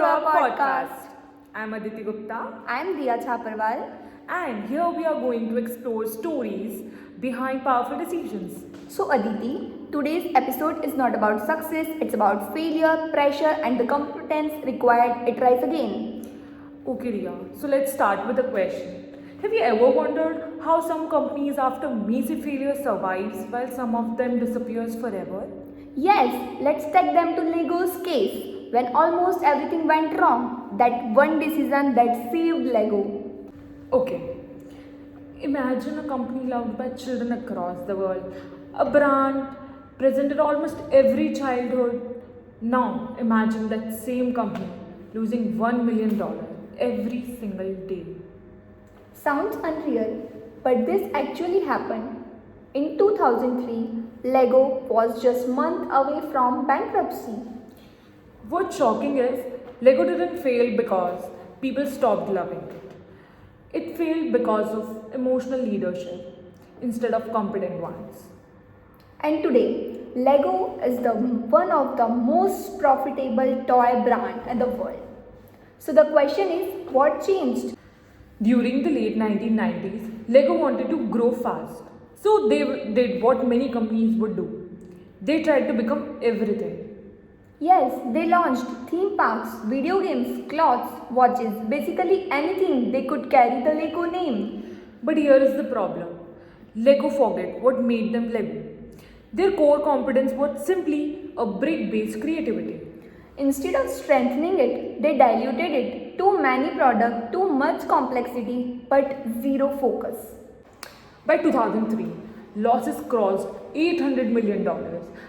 to our podcast. I'm Aditi Gupta, I'm Diya Chaparwal. and here we are going to explore stories behind powerful decisions. So, Aditi, today's episode is not about success, it's about failure, pressure, and the competence required to rise again. Okay, Riya, so let's start with a question. Have you ever wondered how some companies after massive failure survives while some of them disappears forever? Yes, let's take them to Lego's case when almost everything went wrong. That one decision that saved Lego. Okay, imagine a company loved by children across the world, a brand present in almost every childhood. Now imagine that same company losing $1 million every single day. Sounds unreal, but this actually happened. In 2003, Lego was just months away from bankruptcy. What's shocking is Lego didn't fail because people stopped loving it. It failed because of emotional leadership instead of competent ones. And today, Lego is the one of the most profitable toy brand in the world. So the question is, what changed? During the late 1990s, Lego wanted to grow fast. So they did what many companies would do. They tried to become everything. Yes, they launched theme parks, video games, clothes, watches, basically anything they could carry the Lego name. But here is the problem. Lego forget what made them Lego. Their core competence was simply a brick-based creativity. Instead of strengthening it, they diluted it. Too many products, too much complexity, but zero focus. By 2003, losses crossed $800 million.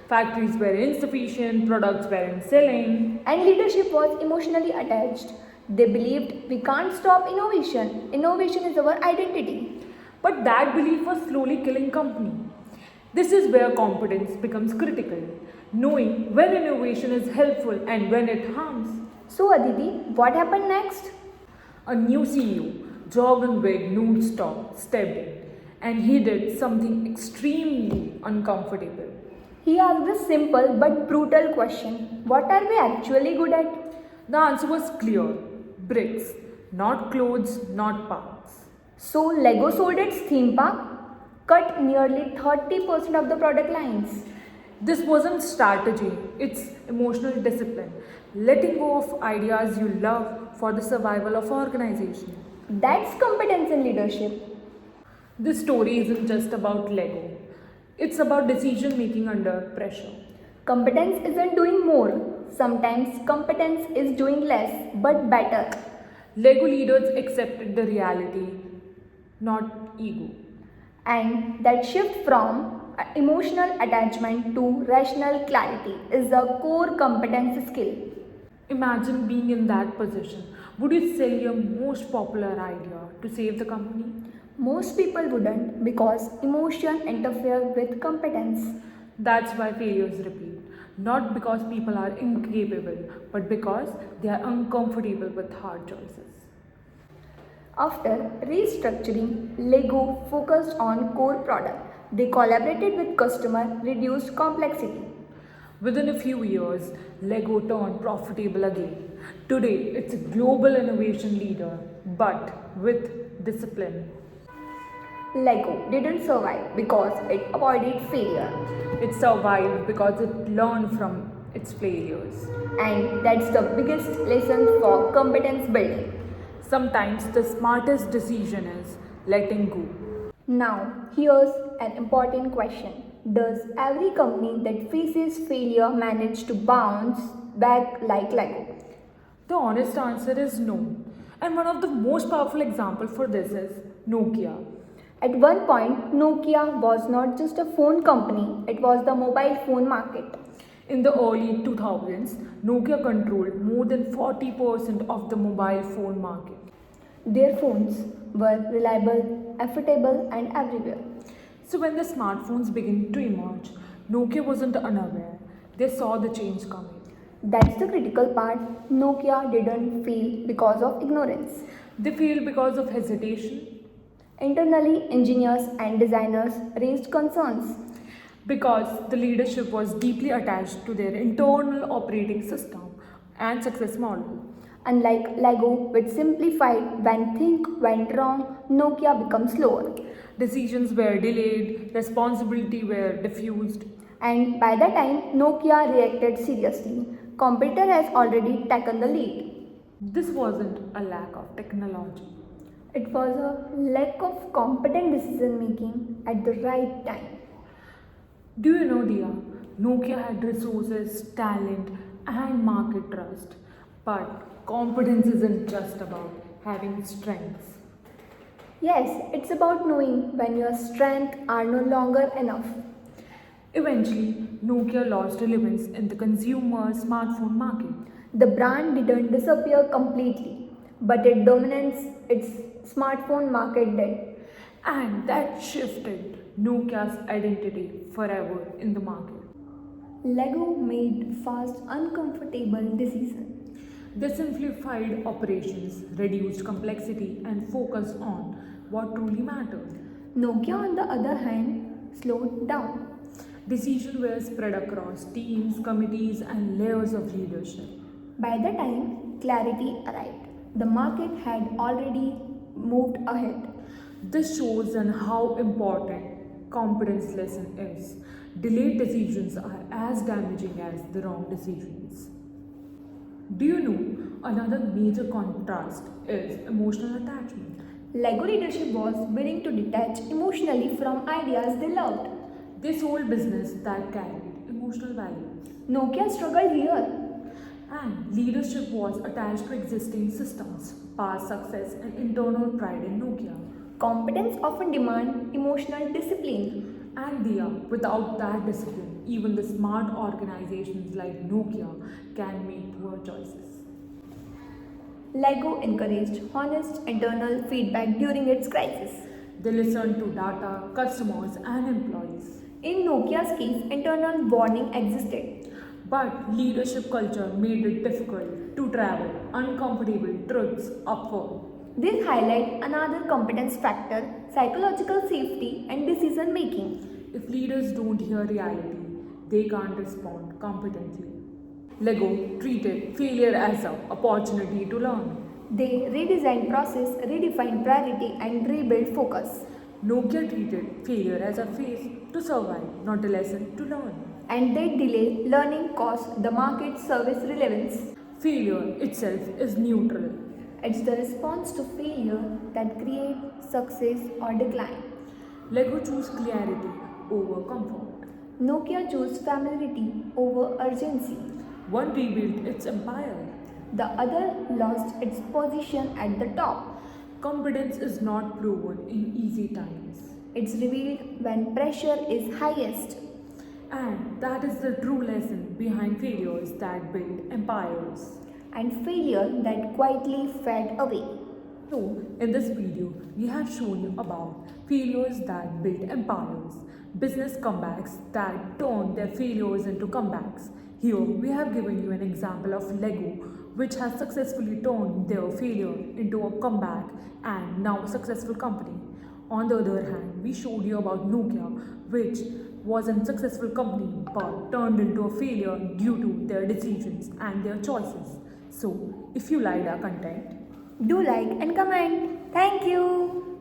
Factories were insufficient, products weren't selling. And leadership was emotionally attached. They believed we can't stop innovation. Innovation is our identity. But that belief was slowly killing company. This is where competence becomes critical, knowing when innovation is helpful and when it harms. So, Aditi, what happened next? A new CEO, jogging big, nude stop, stepped in, and he did something extremely uncomfortable. He asked a simple but brutal question. What are we actually good at? The answer was clear: bricks, not clothes, not parts. So, Lego sold its theme park, cut nearly 30% of the product lines. This wasn't strategy, it's emotional discipline. Letting go of ideas you love for the survival of organization. That's competence in leadership. This story isn't just about Lego. It's about decision making under pressure. Competence isn't doing more. Sometimes competence is doing less but better. Lego leaders accepted the reality, not ego. And that shift from emotional attachment to rational clarity is a core competence skill. Imagine being in that position. Would you sell your most popular idea to save the company? Most people wouldn't because emotion interfere with competence. That's why failures repeat. Not because people are incapable, but because they are uncomfortable with hard choices. After restructuring, Lego focused on core product. They collaborated with customer, reduced complexity. Within a few years, Lego turned profitable again. Today, it's a global innovation leader, but with discipline. Lego didn't survive because it avoided failure. It survived because it learned from its failures. And that's the biggest lesson for competence building. Sometimes the smartest decision is letting go. Now, here's an important question. Does every company that faces failure manage to bounce back like Lego? The honest answer is no. And one of the most powerful examples for this is Nokia. At one point, Nokia was not just a phone company, it was the mobile phone market. In the early 2000s, Nokia controlled more than 40% of the mobile phone market. Their phones were reliable, affordable, and everywhere. So when the smartphones began to emerge, Nokia wasn't unaware. They saw the change coming. That's the critical part. Nokia didn't fail because of ignorance. They failed because of hesitation, Internally, engineers and designers raised concerns. because the leadership was deeply attached to their internal operating system and success model. Unlike Lego, which simplified when things went wrong, Nokia becomes slower. Decisions were delayed, responsibility were diffused. And by the time Nokia reacted seriously, competitor has already taken the lead. This wasn't a lack of technology. It was a lack of competent decision making at the right time. Do you know, Dia? Nokia had resources, talent, and market trust. But competence isn't just about having strengths. Yes, it's about knowing when your strengths are no longer enough. Eventually, Nokia lost relevance in the consumer smartphone market. The brand didn't disappear completely, but it dominates its smartphone market did. And that shifted Nokia's identity forever in the market. Lego made fast, uncomfortable decisions. They simplified operations, reduced complexity, and focused on what truly mattered. Nokia, on the other hand, slowed down. Decisions were spread across teams, committees, and layers of leadership. By the time clarity arrived, the market had already moved ahead. This shows on how important competence lesson is. Delayed decisions are as damaging as the wrong decisions. Do you know another major contrast is emotional attachment? Lego leadership was willing to detach emotionally from ideas they loved. They sold business that carried emotional value. Nokia struggled here. And leadership was attached to existing systems, past success, and internal pride in Nokia. Competence often demands emotional discipline. And Dia, without that discipline, even the smart organizations like Nokia can make poor choices. Lego encouraged honest internal feedback during its crisis. They listened to data, customers, and employees. In Nokia's case, internal warning existed. But leadership culture made it difficult to travel uncomfortable truths upward. This highlights another competence factor, psychological safety and decision making. If leaders don't hear reality, they can't respond competently. Lego treated failure as an opportunity to learn. They redesigned process, redefined priority and rebuilt focus. Nokia treated failure as a phase to survive, not a lesson to learn. And they delay learning cost the market service relevance. Failure itself is neutral. It's the response to failure that creates success or decline. Lego chose clarity over comfort. Nokia chose familiarity over urgency. One rebuilt its empire. The other lost its position at the top. Competence is not proven in easy times. It's revealed when pressure is highest. And that is the true lesson behind failures that build empires. And failure that quietly fade away. So, in this video, we have shown you about failures that build empires, business comebacks that turn their failures into comebacks. Here, we have given you an example of Lego, which has successfully turned their failure into a comeback and now a successful company. On the other hand, we showed you about Nokia, which was a successful company but turned into a failure due to their decisions and their choices. So, if you liked our content, Do like and comment. Thank you.